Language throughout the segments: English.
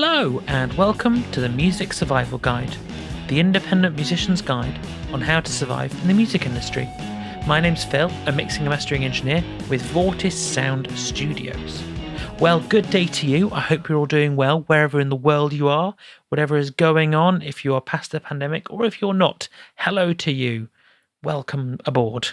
Hello and welcome to the Music Survival Guide, the independent musician's guide on how to survive in the music industry. My name's Phil, a mixing and mastering engineer with Vortis Sound Studios. Well, good day to you. I hope you're all doing well wherever in the world you are, whatever is going on, if you are past the pandemic or if you're not. Hello to you. Welcome aboard.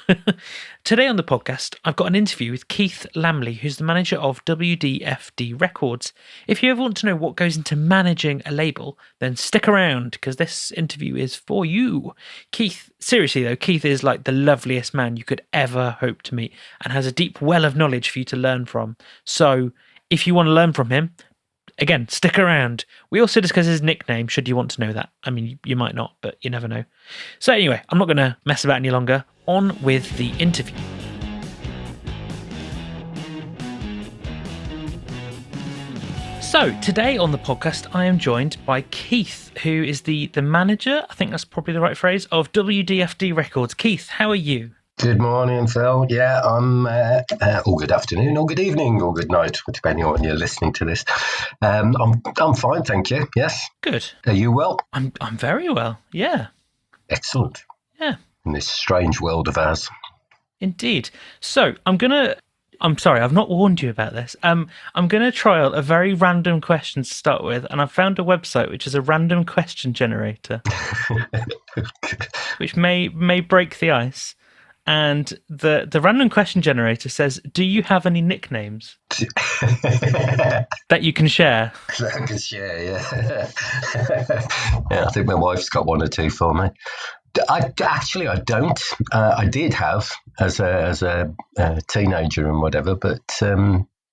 Today on the podcast, I've got an interview with Keith Lamley, who's the manager of WDFD Records. If you ever want to know what goes into managing a label, then stick around, because this interview is for you. Keith, seriously though, Keith is like the loveliest man you could ever hope to meet and has a deep well of knowledge for you to learn from. So if you want to learn from him, again, stick around. We also discuss his nickname, should you want to know that. I mean, you might not, but you never know. So anyway, I'm not going to mess about any longer. On with the interview. So today on the podcast, I am joined by Keith, who is the manager, I think that's probably the right phrase, of WDFD Records. Keith, how are you? Good morning, Phil. Yeah, I'm or good afternoon, or good evening, or good night, depending on when you're listening to this. I'm fine, thank you. Yes. Good. Are you well? I'm very well. Yeah. Excellent. Yeah. In this strange world of ours. Indeed. So I'm sorry, I've not warned you about this. I'm gonna trial a very random question to start with, and I've found a website which is a random question generator, which may break the ice. And the random question generator says, do you have any nicknames that you can share? That I can share, yeah. Yeah, I think my wife's got one or two for me. I don't. I did have as a teenager and whatever, but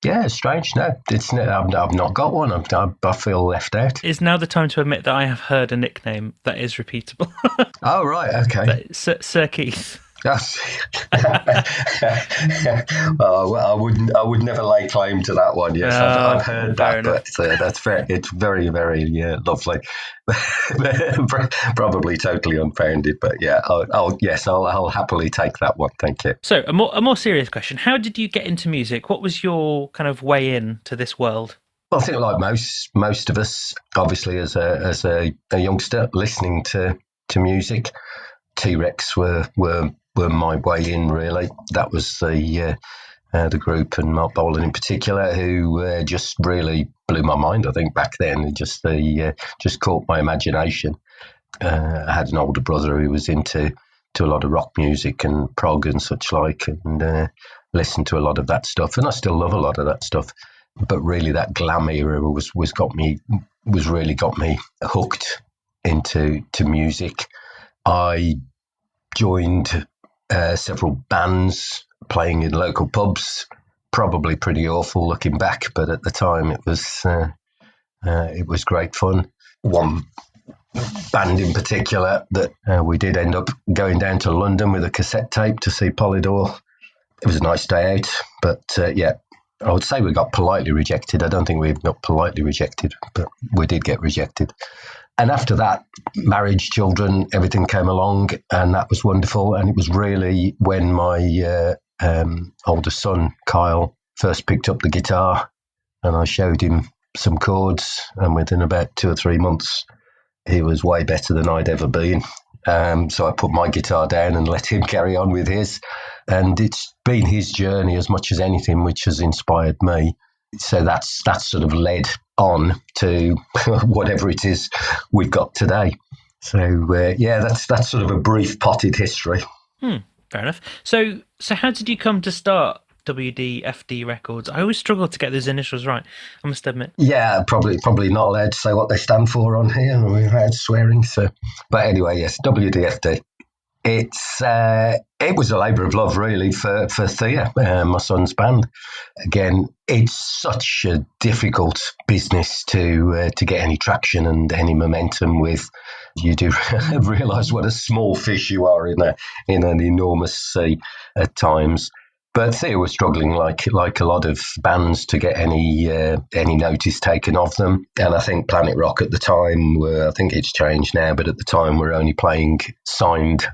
yeah, strange. No, I've not got one. I feel left out. Is now the time to admit that I have heard a nickname that is repeatable? Oh, right, okay. Sir Keith. Well, I would never lay claim to that one. Yes, I've heard that, but that's fair. It's very, very lovely. Probably totally unfounded, but yeah, I'll happily take that one. Thank you. So, a more serious question: how did you get into music? What was your kind of way in to this world? Well, I think like most of us, obviously, as a youngster, listening to music, T-Rex were my way in, really. That was the group, and Mark Bolan in particular, who just really blew my mind, I think, back then. It just caught my imagination. I had an older brother who was into a lot of rock music and prog and such like, and listened to a lot of that stuff, and I still love a lot of that stuff. But really, that glam era was really got me hooked into music. I joined several bands playing in local pubs, probably pretty awful looking back, but at the time it was great fun. One band in particular that we did end up going down to London with a cassette tape to see Polydor. It was a nice day out, but yeah, I would say we got politely rejected. I don't think we got politely rejected, but we did get rejected. And after that, marriage, children, everything came along, and that was wonderful. And it was really when my older son, Kyle, first picked up the guitar, and I showed him some chords, and within about 2 or 3 months, he was way better than I'd ever been. So I put my guitar down and let him carry on with his. And it's been his journey as much as anything which has inspired me. So that's sort of led on to whatever it is we've got today. So yeah, that's sort of a brief potted history. Fair enough. So how did you come to start WDFD Records? I always struggle to get those initials right, I must admit. Yeah, probably not allowed to say what they stand for on here. We've had swearing. So, but anyway, yes, WDFD. It was a labour of love, really, for Thea, my son's band. Again, it's such a difficult business to get any traction and any momentum with. You do realise what a small fish you are in an enormous sea at times. But Thea was struggling, like a lot of bands, to get any notice taken of them. And I think Planet Rock at the time I think it's changed now, but at the time we're only playing signed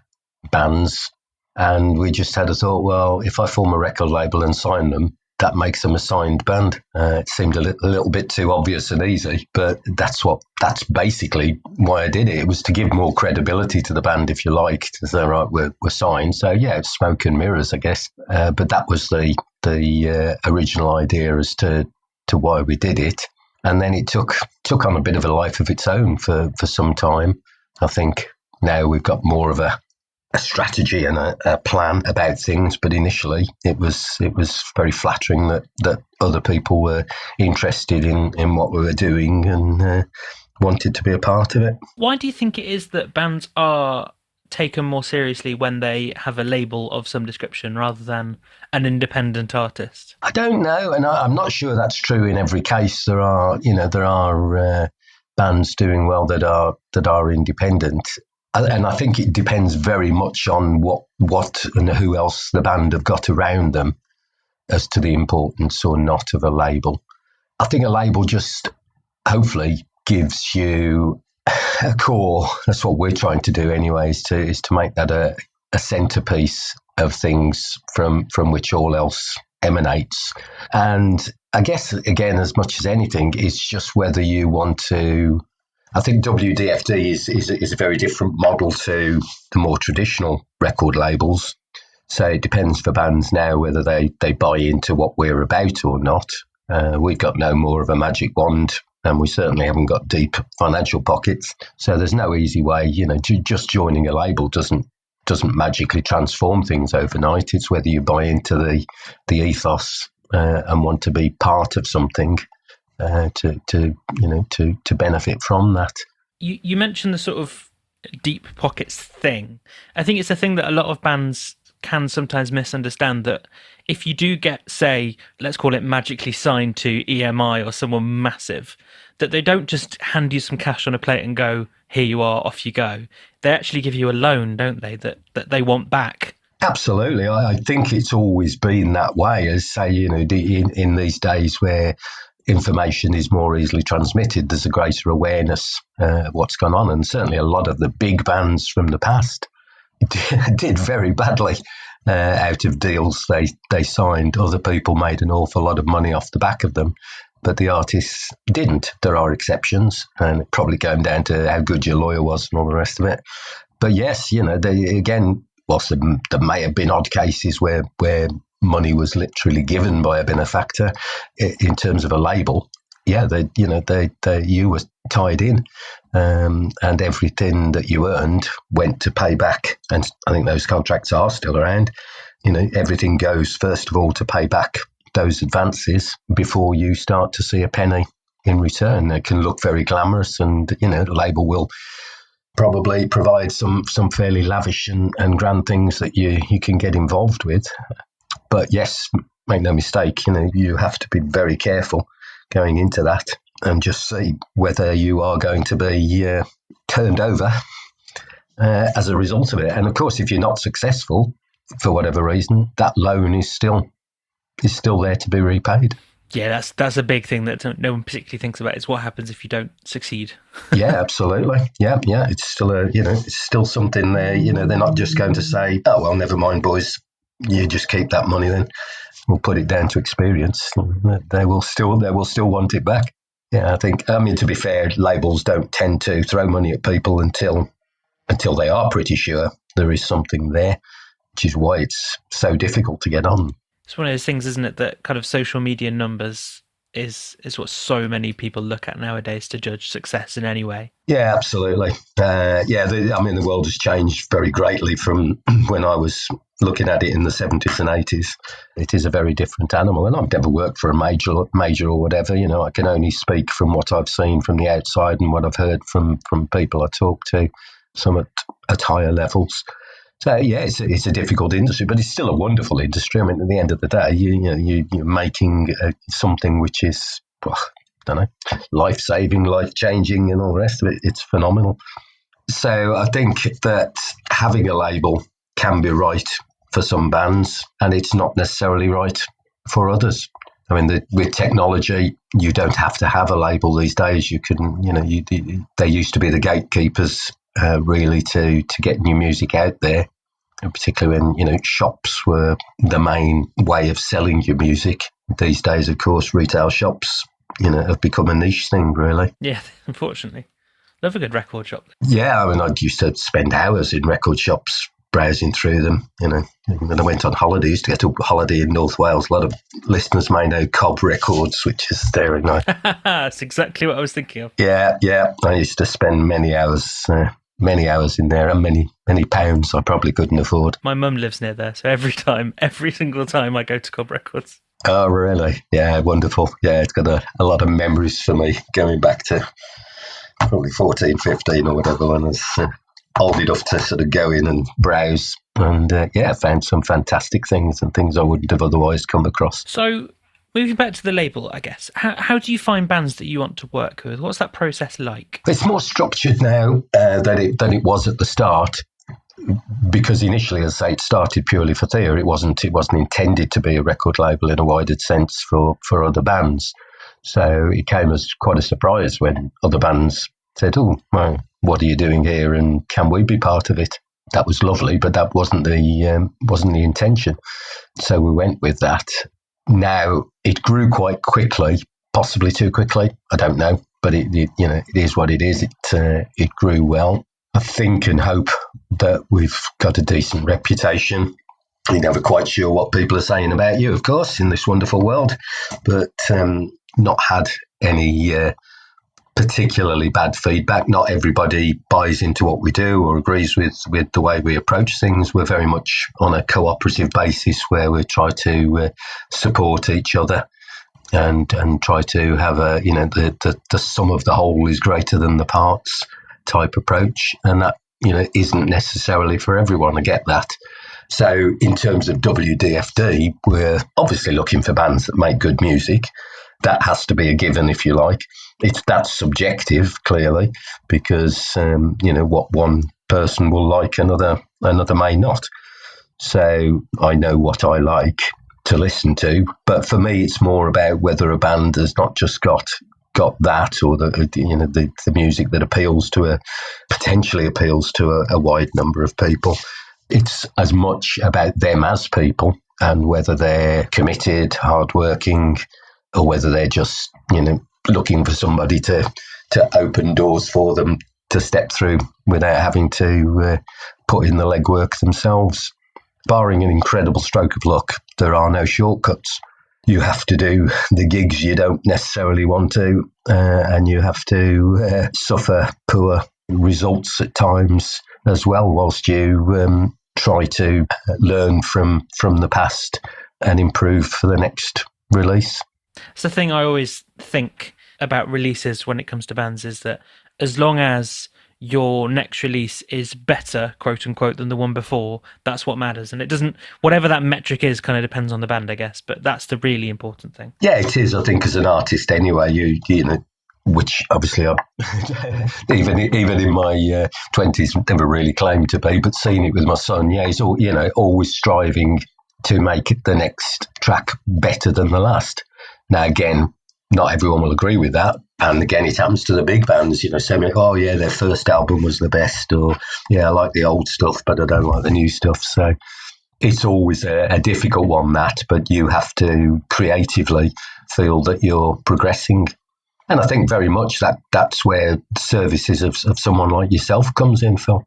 bands. And we just had a thought, well, if I form a record label and sign them, that makes them a signed band. It seemed a little bit too obvious and easy, but that's basically why I did it. It was to give more credibility to the band, if you like, to say, right, we're signed. So yeah, it's smoke and mirrors, I guess. But that was the original idea as to why we did it. And then it took on a bit of a life of its own for some time. I think now we've got more of a strategy and a plan about things, but initially it was very flattering that other people were interested in what we were doing and wanted to be a part of it. Why do you think it is that bands are taken more seriously when they have a label of some description rather than an independent artist? I don't know, and I'm not sure that's true in every case. There are bands doing well that are independent. And I think it depends very much on what and who else the band have got around them as to the importance or not of a label. I think a label just hopefully gives you a core. That's what we're trying to do anyway, is to make that a centerpiece of things from which all else emanates. And I guess, again, as much as anything, it's just whether you want to. I think WDFD is a very different model to the more traditional record labels. So it depends for bands now whether they buy into what we're about or not. We've got no more of a magic wand, and we certainly haven't got deep financial pockets. So there's no easy way, just joining a label doesn't magically transform things overnight. It's whether you buy into the ethos and want to be part of something. To benefit from that. You mentioned the sort of deep pockets thing. I think it's a thing that a lot of bands can sometimes misunderstand, that if you do get, say, let's call it magically signed to EMI or someone massive, that they don't just hand you some cash on a plate and go, here you are, off you go. They actually give you a loan, don't they, that they want back. Absolutely. I think it's always been that way, as say, in these days where information is more easily transmitted, there's a greater awareness of what's gone on. And certainly a lot of the big bands from the past did very badly out of deals they signed. Other people made an awful lot of money off the back of them, but the artists didn't. There are exceptions, and it probably came down to how good your lawyer was and all the rest of it. But yes, whilst there may have been odd cases where money was literally given by a benefactor, in terms of a label, yeah, you were tied in, and everything that you earned went to pay back. And I think those contracts are still around. Everything goes first of all to pay back those advances before you start to see a penny in return. It can look very glamorous, and the label will probably provide some fairly lavish and grand things that you can get involved with. But yes, make no mistake, you have to be very careful going into that and just see whether you are going to be turned over as a result of it. And of course, if you're not successful for whatever reason, that loan is still there to be repaid. Yeah, that's a big thing that no one particularly thinks about, is what happens if you don't succeed. Yeah, absolutely. Yeah. It's still it's still something there. They're not just going to say, "Oh well, never mind, boys. You just keep that money then. We'll put it down to experience." They will still want it back. Yeah, to be fair, labels don't tend to throw money at people until they are pretty sure there is something there, which is why it's so difficult to get on. It's one of those things, isn't it, that kind of social media numbers is what so many people look at nowadays to judge success in any way. Yeah, absolutely. The world has changed very greatly from when I was looking at it in the 70s and 80s. It is a very different animal, and I've never worked for a major or whatever. I can only speak from what I've seen from the outside and what I've heard from people I talk to, some at higher levels. So yeah, it's a difficult industry, but it's still a wonderful industry. I mean, at the end of the day, you're making something which is, life-saving, life-changing, and all the rest of it. It's phenomenal. So I think that having a label can be right for some bands, and it's not necessarily right for others. I mean, with technology, you don't have to have a label these days. You can, they used to be the gatekeepers. Really to get new music out there, and particularly when shops were the main way of selling your music. these days, of course, retail shops, have become a niche thing, really. Yeah, unfortunately. Love a good record shop. Yeah, I used to spend hours in record shops browsing through them, When I went on holidays to get to holiday in North Wales, a lot of listeners may know Cobb Records, which is there in night. That's exactly what I was thinking of. Yeah. I used to spend many hours in there, and many pounds I probably couldn't afford. My mum lives near there, so every single time I go to Cobb Records. Oh, really? Yeah, wonderful. Yeah, it's got a lot of memories for me going back to probably 14, 15 or whatever when I was old enough to sort of go in and browse. And found some fantastic things and things I wouldn't have otherwise come across. So, moving back to the label, I guess, how do you find bands that you want to work with? What's that process like? It's more structured now than it was at the start. Because initially, as I say, it started purely for Thea. It wasn't intended to be a record label in a wider sense for other bands. So it came as quite a surprise when other bands said, "Oh, well, what are you doing here? And can we be part of it?" That was lovely, but that wasn't the intention. So we went with that. Now it grew quite quickly, possibly too quickly. I don't know, but it is what it is. It grew well. I think and hope that we've got a decent reputation. You're never quite sure what people are saying about you, of course, in this wonderful world, but not had any particularly bad feedback. Not everybody buys into what we do or agrees with the way we approach things. We're very much on a cooperative basis where we try to support each other and try to have the sum of the whole is greater than the parts type approach, and that isn't necessarily for everyone. I get that. So in terms of WDFD, we're obviously looking for bands that make good music. That has to be a given, if you like. That's subjective, clearly, because what one person will like, another may not. So I know what I like to listen to, but for me, it's more about whether a band has not just got that, or the music that potentially appeals to a wide number of people. It's as much about them as people and whether they're committed, hardworking, or whether they're just looking for somebody to open doors for them to step through without having to put in the legwork themselves. Barring an incredible stroke of luck, there are no shortcuts. You have to do the gigs you don't necessarily want to, and you have to suffer poor results at times as well, whilst you try to learn from the past and improve for the next release. It's the thing I always think about releases when it comes to bands, is that as long as your next release is better, quote unquote, than the one before, that's what matters. And it doesn't, whatever that metric is, kind of depends on the band, I guess, but that's the really important thing. Yeah, it is. I think as an artist anyway, which obviously I even in my 20s never really claimed to be, but seeing it with my son, yeah, he's always striving to make the next track better than the last. Now again, not everyone will agree with that, and again, it happens to the big bands. Saying, "Oh yeah, their first album was the best," or "Yeah, I like the old stuff, but I don't like the new stuff." So it's always a difficult one, but you have to creatively feel that you're progressing. And I think very much that's where the services of someone like yourself comes in, Phil.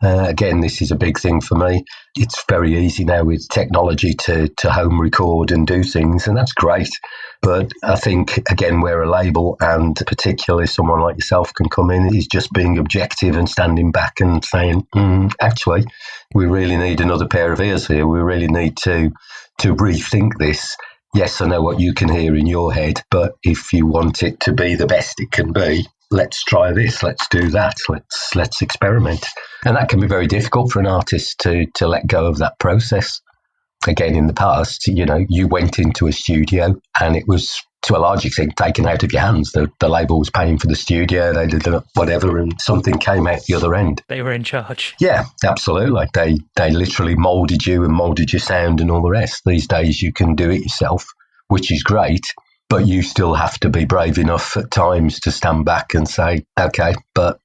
Again, this is a big thing for me. It's very easy now with technology to home record and do things, and that's great. But I think, again, where a label and particularly someone like yourself can come in is just being objective and standing back and saying, actually, we really need another pair of ears here. We really need to rethink this. Yes, I know what you can hear in your head, but if you want it to be the best it can be, let's try this, let's do that, let's experiment. And that can be very difficult for an artist to let go of that process. Again, in the past, you went into a studio and it was, to a large extent, taken out of your hands. The label was paying for the studio, they did whatever, and something came out the other end. They were in charge. Yeah, absolutely. They literally moulded you and moulded your sound and all the rest. These days you can do it yourself, which is great, but you still have to be brave enough at times to stand back and say, okay, but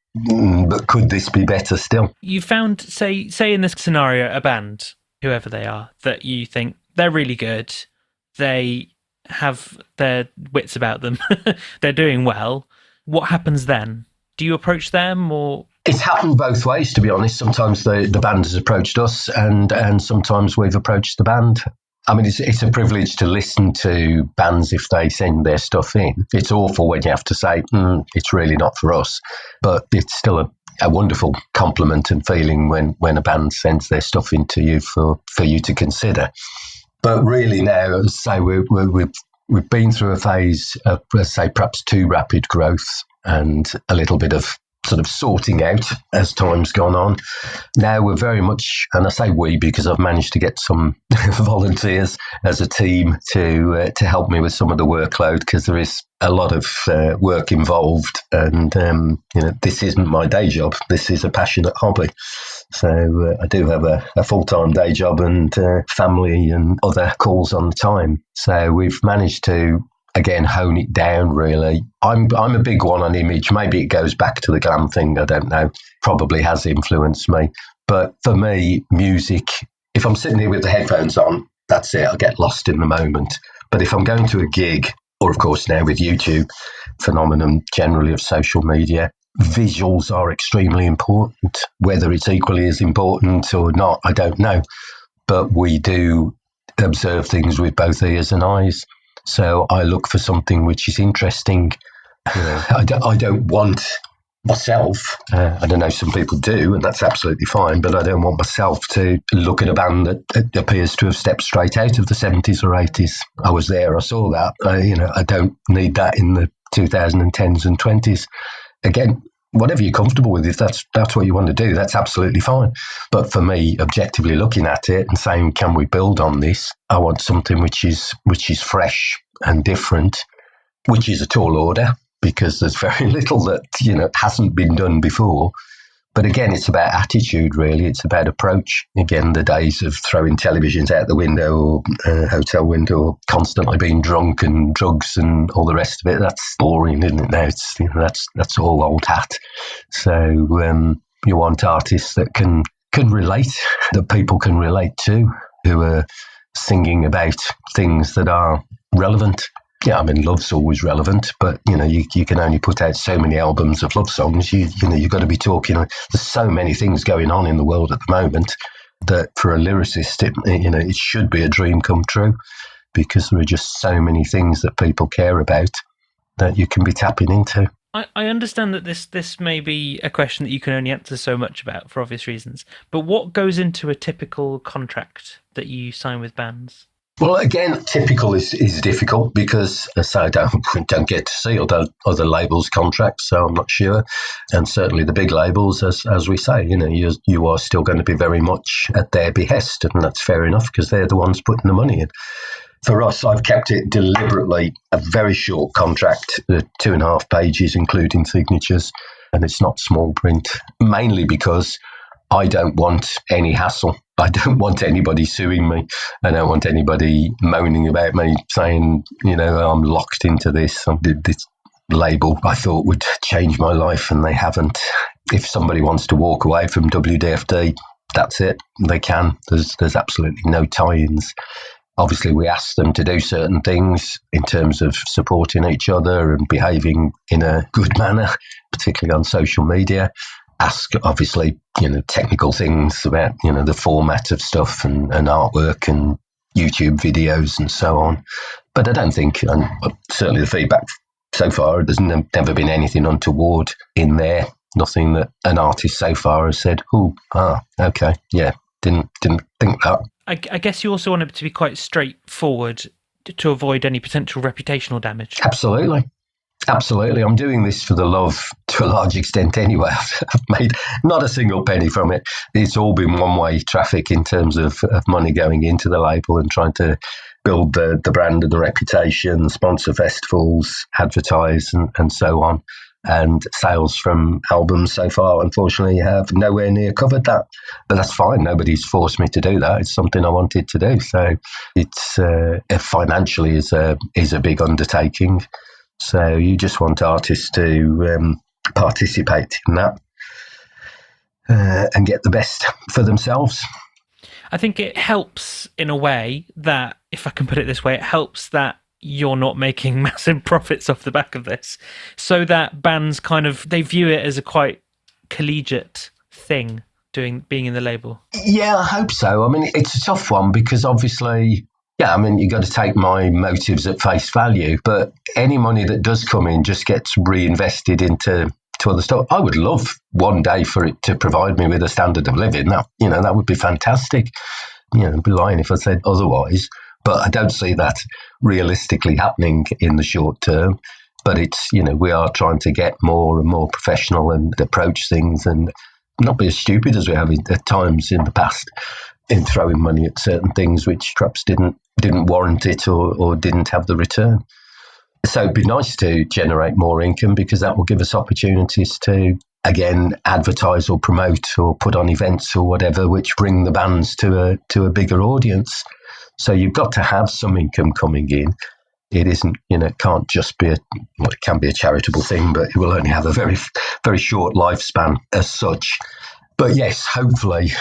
could this be better still? You found, say in this scenario, a band, whoever they are, that you think they're really good, they have their wits about them, they're doing well, what happens then? Do you approach them, or? It's happened both ways, to be honest. Sometimes the band has approached us, and sometimes we've approached the band. I mean, it's a privilege to listen to bands if they send their stuff in. It's awful when you have to say, it's really not for us. But it's still a wonderful compliment and feeling when a band sends their stuff in to you for you to consider. But really now, as I say, we've been through a phase of, let's say, perhaps too rapid growth and a little bit of sort of sorting out as time's gone on. Now we're very much, and I say we because I've managed to get some volunteers as a team to help me with some of the workload, because there is a lot of work involved, and this isn't my day job. This is a passionate hobby. So I do have a full-time day job and family and other calls on the time. So we've managed to, again, hone it down, really. I'm a big one on image. Maybe it goes back to the glam thing, I don't know. Probably has influenced me. But for me, music, if I'm sitting here with the headphones on, that's it. I get lost in the moment. But if I'm going to a gig, or of course now with YouTube, phenomenon generally of social media, visuals are extremely important. Whether it's equally as important or not, I don't know. But we do observe things with both ears and eyes. So I look for something which is interesting. I don't want myself, I don't know, some people do, and that's absolutely fine, but I don't want myself to look at a band that appears to have stepped straight out of the 70s or 80s. I was there, I saw that. I don't need that in the 2010s and 20s. Again, whatever you're comfortable with, if that's what you want to do, that's absolutely fine. But for me, objectively looking at it and saying, can we build on this? I want something which is fresh and different, which is a tall order, because there's very little that hasn't been done before. But again, it's about attitude, really. It's about approach. Again, the days of throwing televisions out the window or hotel window, or constantly being drunk and drugs and all the rest of it, that's boring, isn't it now? It's, that's all old hat. So you want artists that can relate, that people can relate to, who are singing about things that are relevant. Yeah, I mean, love's always relevant, but, you can only put out so many albums of love songs. You've got to be talking. There's so many things going on in the world at the moment that for a lyricist, it should be a dream come true, because there are just so many things that people care about that you can be tapping into. I understand that this may be a question that you can only answer so much about for obvious reasons, but what goes into a typical contract that you sign with bands? Well, again, typical is difficult because, as I say, I don't get to see other labels' contracts, so I'm not sure. And certainly the big labels, as we say, you are still going to be very much at their behest, and that's fair enough because they're the ones putting the money in. For us, I've kept it deliberately a very short contract, 2.5 pages, including signatures, and it's not small print, mainly because I don't want any hassle. I don't want anybody suing me. I don't want anybody moaning about me, saying, I'm locked into this. I did this label I thought would change my life, and they haven't. If somebody wants to walk away from WDFD, that's it. They can. There's absolutely no tie-ins. Obviously, we ask them to do certain things in terms of supporting each other and behaving in a good manner, particularly on social media. Ask, obviously, technical things about, the format of stuff and artwork and YouTube videos and so on. But I don't think, and certainly the feedback so far, there's never been anything untoward in there. Nothing that an artist so far has said, okay, yeah, didn't think that. I guess you also want it to be quite straightforward to avoid any potential reputational damage. Absolutely. I'm doing this for the love to a large extent anyway. I've made not a single penny from it. It's all been one-way traffic in terms of money going into the label and trying to build the brand and the reputation, sponsor festivals, advertise and so on. And sales from albums so far, unfortunately, have nowhere near covered that. But that's fine. Nobody's forced me to do that. It's something I wanted to do. So it's financially is a big undertaking. So you just want artists to participate in that and get the best for themselves. I think it helps in a way that, if I can put it this way, it helps that you're not making massive profits off the back of this, so that bands kind of, they view it as a quite collegiate thing, being in the label? Yeah, I hope so. I mean, it's a tough one because obviously, yeah, I mean, you got to take my motives at face value, but any money that does come in just gets reinvested into other stuff. I would love one day for it to provide me with a standard of living. That would be fantastic. I'd be lying if I said otherwise, but I don't see that realistically happening in the short term. But it's, we are trying to get more and more professional and approach things and not be as stupid as we have at times in the past in throwing money at certain things which perhaps didn't warrant it or didn't have the return. So it'd be nice to generate more income because that will give us opportunities to, again, advertise or promote or put on events or whatever, which bring the bands to a bigger audience. So you've got to have some income coming in. It isn't, it can't just be it can be a charitable thing, but it will only have a very, very short lifespan as such. But yes, hopefully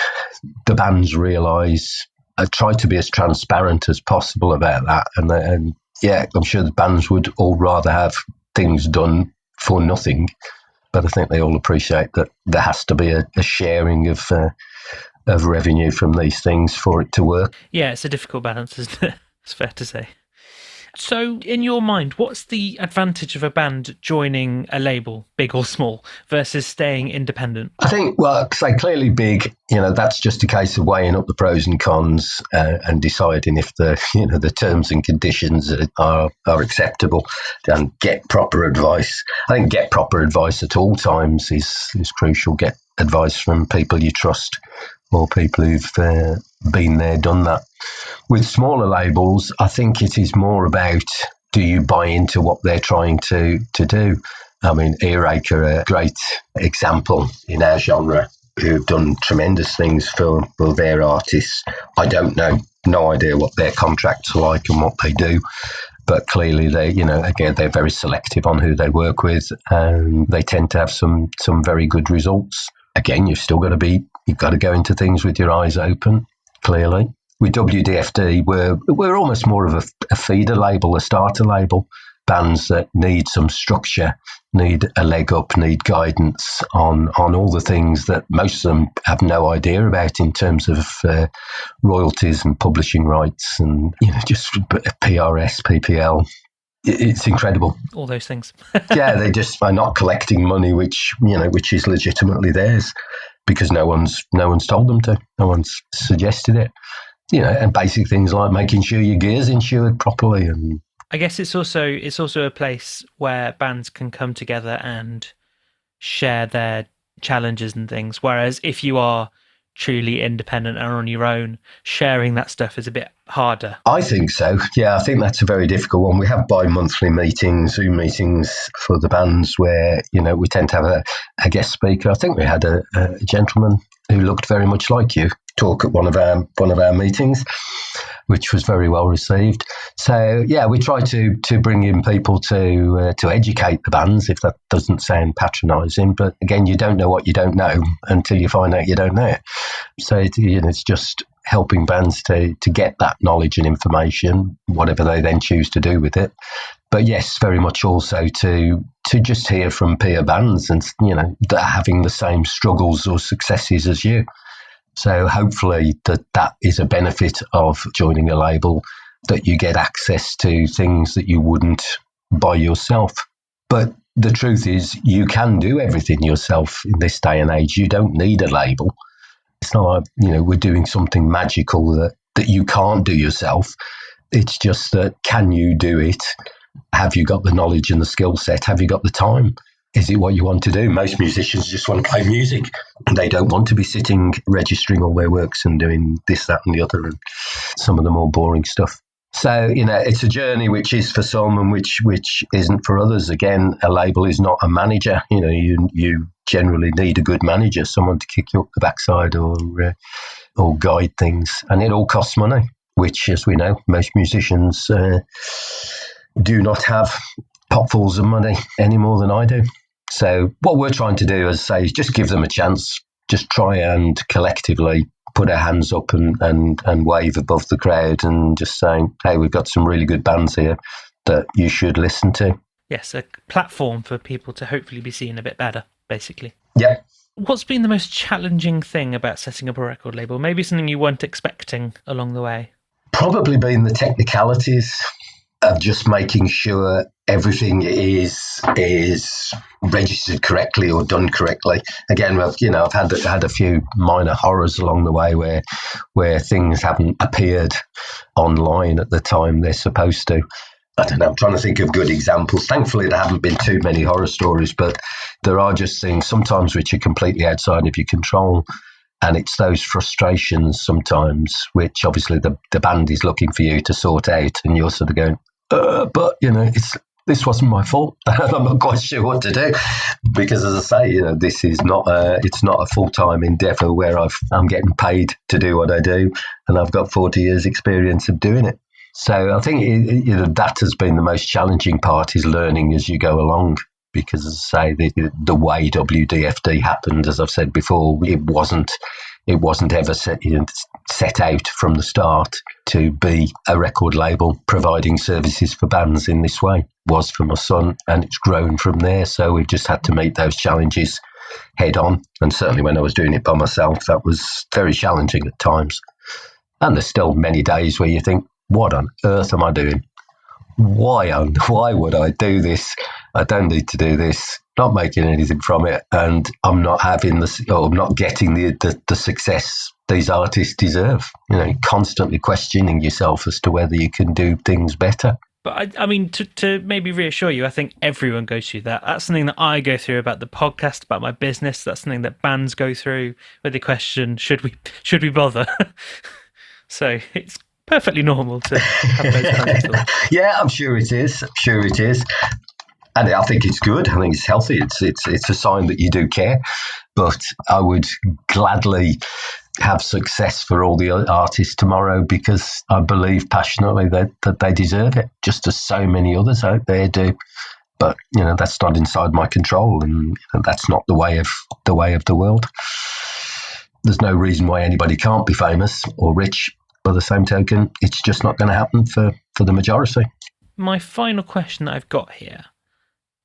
the bands realise, I try to be as transparent as possible about that. And yeah, I'm sure the bands would all rather have things done for nothing. But I think they all appreciate that there has to be a sharing of revenue from these things for it to work. Yeah, it's a difficult balance, isn't it? It's fair to say. So, in your mind, what's the advantage of a band joining a label, big or small, versus staying independent? I think, well, say clearly big, that's just a case of weighing up the pros and cons and deciding if the terms and conditions are acceptable and get proper advice. I think get proper advice at all times is crucial. Get advice from people you trust or people who've been there, done that. With smaller labels, I think it is more about, do you buy into what they're trying to do? I mean, Earache are a great example in our genre who've done tremendous things for their artists. I don't know, no idea what their contracts are like and what they do. But clearly they, again, they're very selective on who they work with and they tend to have some very good results. Again, you've got to go into things with your eyes open, clearly. With WDFD, we're almost more of a feeder label, a starter label. Bands that need some structure, need a leg up, need guidance on all the things that most of them have no idea about in terms of royalties and publishing rights and just PRS, PPL. It's incredible. All those things. Yeah, they just are not collecting money, which is legitimately theirs because no one's told them to. No one's suggested it. And basic things like making sure your gear's insured properly. And I guess it's also a place where bands can come together and share their challenges and things. Whereas if you are truly independent and on your own, sharing that stuff is a bit harder. I think so. Yeah, I think that's a very difficult one. We have bi-monthly meetings, Zoom meetings for the bands where, we tend to have a guest speaker. I think we had a gentleman who looked very much like you talk at one of our meetings, which was very well received. So yeah, we try to bring in people to educate the bands, if that doesn't sound patronising. But again, you don't know what you don't know until you find out you don't know it. So it's just helping bands to get that knowledge and information, whatever they then choose to do with it. But yes, very much also to just hear from peer bands and that are having the same struggles or successes as you. So hopefully that is a benefit of joining a label, that you get access to things that you wouldn't by yourself. But the truth is you can do everything yourself in this day and age. You don't need a label. It's not like, we're doing something magical that you can't do yourself. It's just that, can you do it? Have you got the knowledge and the skill set? Have you got the time? Is it what you want to do? Most musicians just want to play music. They don't want to be sitting, registering all their works and doing this, that and the other, and some of the more boring stuff. So, it's a journey which is for some and which isn't for others. Again, a label is not a manager. You generally need a good manager, someone to kick you up the backside or guide things. And it all costs money, which, as we know, most musicians do not have potfuls of money any more than I do. So what we're trying to do, as I say, is just give them a chance. Just try and collectively put our hands up and wave above the crowd and just saying, hey, we've got some really good bands here. that you should listen to. Yes, a platform for people to hopefully be seen a bit better, basically. Yeah. What's been the most challenging thing about setting up a record label? Maybe something you weren't expecting along the way? Probably been the technicalities of just making sure everything is registered correctly or done correctly. Again, I've had a few minor horrors along the way where things haven't appeared online at the time they're supposed to. I don't know, I'm trying to think of good examples. Thankfully, there haven't been too many horror stories, but there are just things sometimes which are completely outside of your control. And it's those frustrations sometimes, which obviously the band is looking for you to sort out, and you're sort of going, but this wasn't my fault. I'm not quite sure what to do, because as I say, this is it's not a full-time endeavour where I'm getting paid to do what I do, and I've got 40 years experience of doing it. So I think that has been the most challenging part, is learning as you go along. Because, as I say, the way WDFD happened, as I've said before, it wasn't ever set out from the start to be a record label providing services for bands in this way. It was for my son, and it's grown from there. So we've just had to meet those challenges head on. And certainly when I was doing it by myself, that was very challenging at times. And there's still many days where you think, what on earth am I doing? Why would I do this? I don't need to do this. Not making anything from it, and I'm not having I'm not getting the success these artists deserve. Constantly questioning yourself as to whether you can do things better. But I mean, to maybe reassure you, I think everyone goes through that. That's something that I go through about the podcast, about my business. That's something that bands go through, where they question, should we bother? So it's perfectly normal to have those kinds of thoughts. Yeah, I'm sure it is. And I think it's good. I think it's healthy. It's a sign that you do care. But I would gladly have success for all the artists tomorrow, because I believe passionately that they deserve it, just as so many others out there do. But that's not inside my control, and that's not the way of the world. There's no reason why anybody can't be famous or rich. By the same token, it's just not going to happen for the majority. My final question that I've got here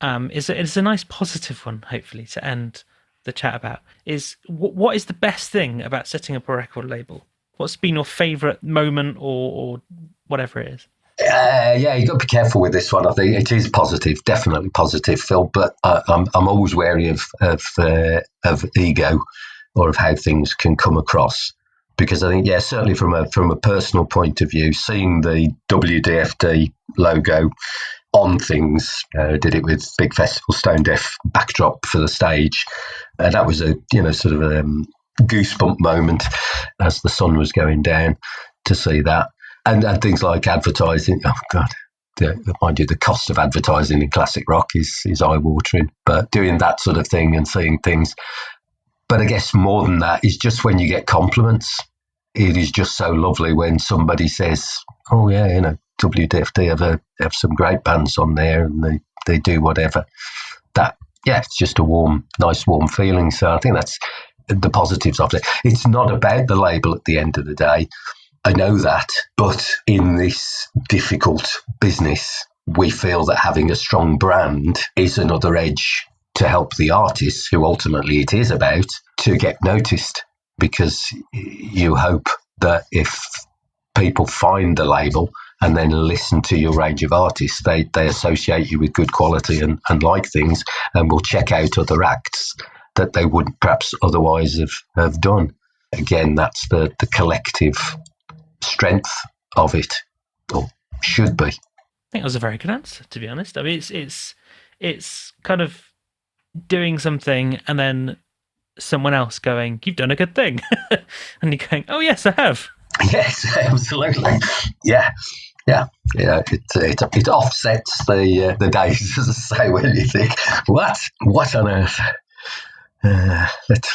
is a nice positive one, hopefully, to end the chat about, is what is the best thing about setting up a record label? What's been your favourite moment or whatever it is? Yeah, you've got to be careful with this one. I think it is positive, definitely positive, Phil, but I'm always wary of ego, or of how things can come across. Because I think, certainly from a personal point of view, seeing the WDFD logo on things, did it with Big Festival Stone Deaf backdrop for the stage. That was a sort of a goosebump moment as the sun was going down to see that, and things like advertising. Oh God, mind you, the cost of advertising in classic rock is eye watering. But doing that sort of thing and seeing things. But I guess more than that is just when you get compliments. It is just so lovely when somebody says, "Oh yeah, WDFD have some great bands on there, and they do whatever." That it's just a nice warm feeling. So I think that's the positives of it. It's not about the label at the end of the day. I know that, but in this difficult business, we feel that having a strong brand is another edge to help the artists, who ultimately it is about, to get noticed, because you hope that if people find the label and then listen to your range of artists, they associate you with good quality and like things, and will check out other acts that they wouldn't perhaps otherwise have done. Again, that's the collective strength of it, or should be. I think that was a very good answer, to be honest. I mean, it's kind of doing something and then someone else going, "You've done a good thing," and you're going, "Oh yes, I have." Yes, absolutely. Yeah. It offsets the days, as I say, when you think, what on earth?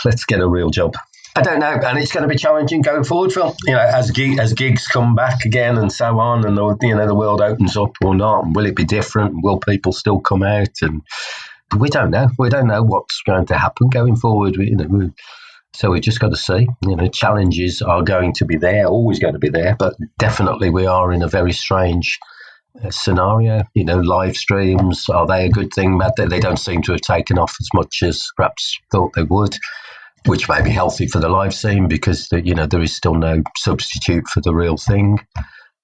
Let's get a real job. I don't know, and it's going to be challenging going forward, Phil. As gigs come back again and so on, and the world opens up or not, and will it be different? Will people still come out? And we don't know. We don't know what's going to happen going forward. So we just got to see. Challenges are going to be there, always going to be there, but definitely we are in a very strange scenario. Live streams, are they a good thing? They don't seem to have taken off as much as perhaps thought they would, which may be healthy for the live scene because there is still no substitute for the real thing.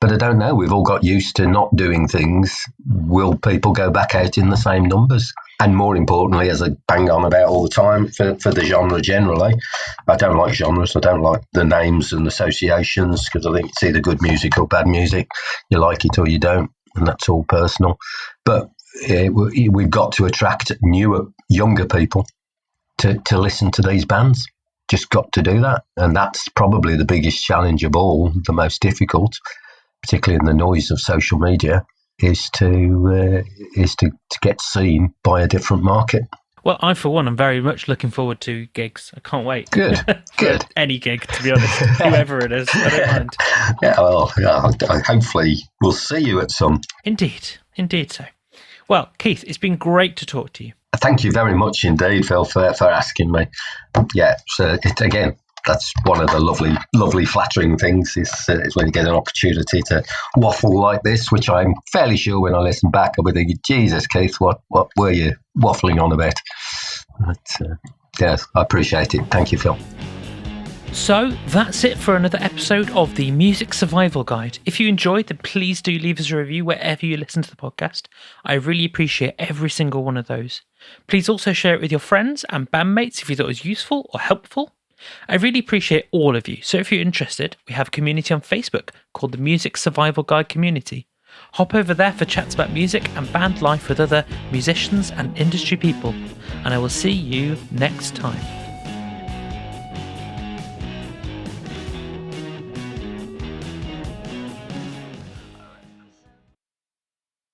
But I don't know. We've all got used to not doing things. Will people go back out in the same numbers? And more importantly, as I bang on about all the time, for the genre generally, I don't like genres. I don't like the names and associations because I think it's either good music or bad music. You like it or you don't, and that's all personal. But we've got to attract newer, younger people to listen to these bands. Just got to do that. And that's probably the biggest challenge of all, the most difficult, particularly in the noise of social media, is to get seen by a different market. Well, I, for one, am very much looking forward to gigs. I can't wait. Good. Any gig, to be honest, whoever it is, I don't mind. Yeah, well, hopefully we'll see you at some. Indeed so. Well, Keith, it's been great to talk to you. Thank you very much indeed, Phil, for asking me. Yeah, so again, that's one of the lovely, flattering things is when you get an opportunity to waffle like this, which I'm fairly sure when I listen back, I'll be thinking, Jesus, Keith, what were you waffling on about? But, yes, I appreciate it. Thank you, Phil. So that's it for another episode of the Music Survival Guide. If you enjoyed, then please do leave us a review wherever you listen to the podcast. I really appreciate every single one of those. Please also share it with your friends and bandmates if you thought it was useful or helpful. I really appreciate all of you, so if you're interested, we have a community on Facebook called the Music Survival Guide Community. Hop over there for chats about music and band life with other musicians and industry people, and I will see you next time.